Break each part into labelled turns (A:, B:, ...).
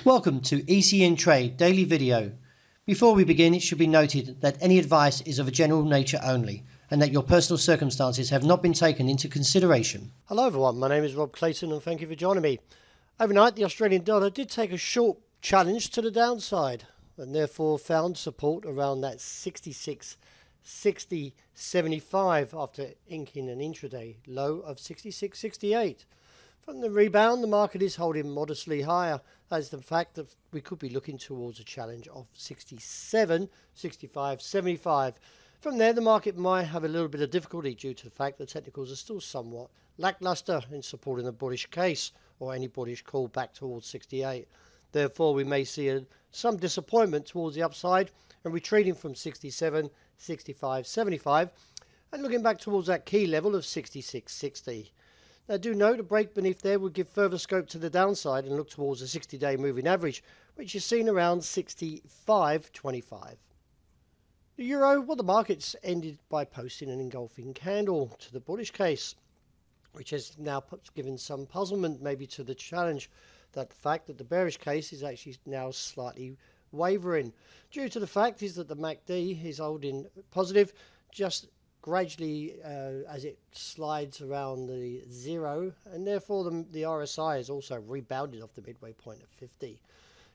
A: Welcome to ECNTRADE daily video. Before we begin, it should be noted that any advice is of a general nature only and that your personal circumstances have not been taken into consideration.
B: Hello everyone, my name is Rob Clayton and thank you for joining me. Overnight the Australian dollar did take a short challenge to the downside and therefore found support around that 66.60.75 after inking an intraday low of 66.68. From the rebound, the market is holding modestly higher, as the fact that we could be looking towards a challenge of 67.65.75. From there, the market might have a little bit of difficulty due to the fact that technicals are still somewhat lackluster in supporting a bullish case or any bullish call back towards 68. Therefore, we may see some disappointment towards the upside and retreating from 67.65.75 and looking back towards that key level of 66.60. Now do note a break beneath there would give further scope to the downside and look towards the 60-day moving average, which is seen around 65.25. The euro, well, the markets ended by posting an engulfing candle to the bullish case, which has now given some puzzlement maybe to the challenge, that the fact that the bearish case is actually now slightly wavering. Due to the fact is that the MACD is holding positive, just gradually as it slides around the zero, and therefore the RSI has also rebounded off the midway point of 50.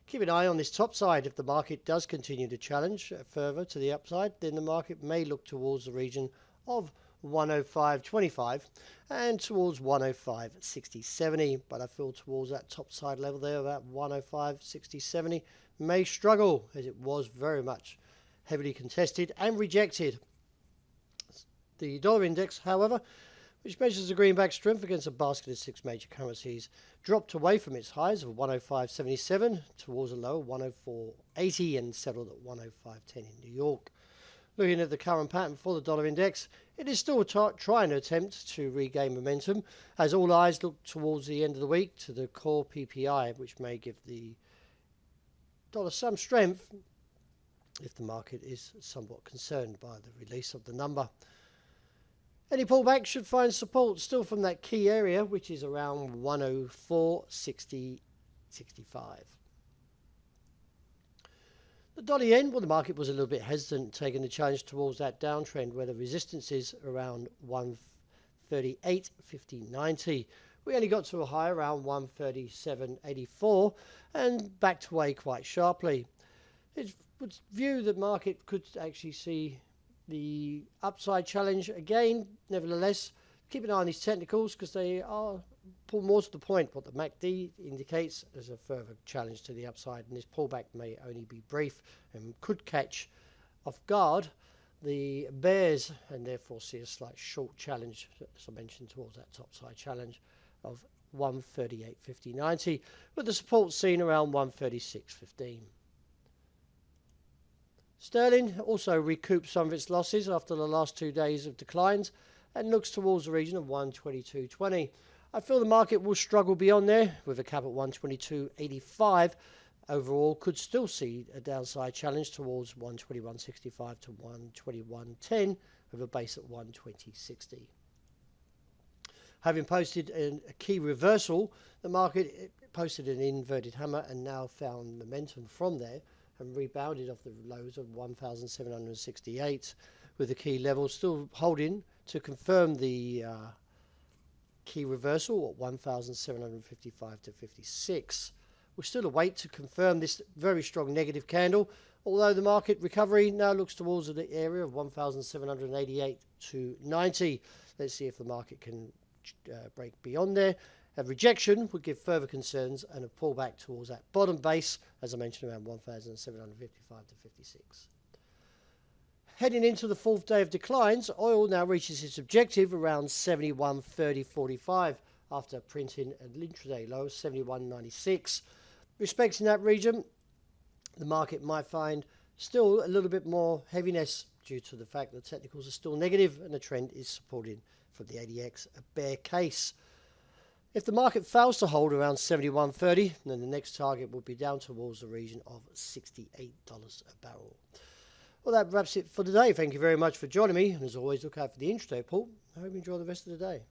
B: Keep an eye on this top side. If the market does continue to challenge further to the upside, then the market may look towards the region of 105.25 and towards 105.60.70, but I feel towards that top side level there, about 105.60.70, may struggle, as it was very much heavily contested and rejected. The dollar index, however, which measures the greenback strength against a basket of 6 major currencies, dropped away from its highs of 105.77 towards a low of 104.80 and settled at 105.10 in New York. Looking at the current pattern for the dollar index, it is still trying to attempt to regain momentum, as all eyes look towards the end of the week to the core PPI, which may give the dollar some strength if the market is somewhat concerned by the release of the number. Any pullback should find support still from that key area, which is around 104.60.65. The dollar yen, well, the market was a little bit hesitant taking the challenge towards that downtrend where the resistance is around 138.50.90. We only got to a high around 137.84 and backed away quite sharply. It would view the market could actually see the upside challenge again. Nevertheless, keep an eye on these technicals because they are pull more to the point what the MACD indicates as a further challenge to the upside, and this pullback may only be brief and could catch off guard the bears and therefore see a slight short challenge, as I mentioned, towards that top side challenge of 138.50.90 with the support seen around 136.15. Sterling also recouped some of its losses after the last 2 days of declines and looks towards the region of 122.20. I feel the market will struggle beyond there with a cap at 122.85. Overall, could still see a downside challenge towards 121.65 to 121.10 with a base at 120.60. Having posted a key reversal, the market posted an inverted hammer and now found momentum from there and rebounded off the lows of 1,768 with the key level still holding to confirm the key reversal at 1,755 to 56. We're still await to confirm this very strong negative candle, although the market recovery now looks towards the area of 1,788 to 90. Let's see if the market can break beyond there. A rejection would give further concerns and a pullback towards that bottom base, as I mentioned, around 1,755 to 56. Heading into the fourth day of declines, oil now reaches its objective around 71.30.45 after printing an intraday low of 71.96. Respecting that region, the market might find still a little bit more heaviness due to the fact that technicals are still negative and the trend is supported from the ADX, a bear case. If the market fails to hold around 71.30, then the next target will be down towards the region of $68 a barrel. Well, that wraps it for today. Thank you very much for joining me. And as always, look out for the intraday pull. I hope you enjoy the rest of the day.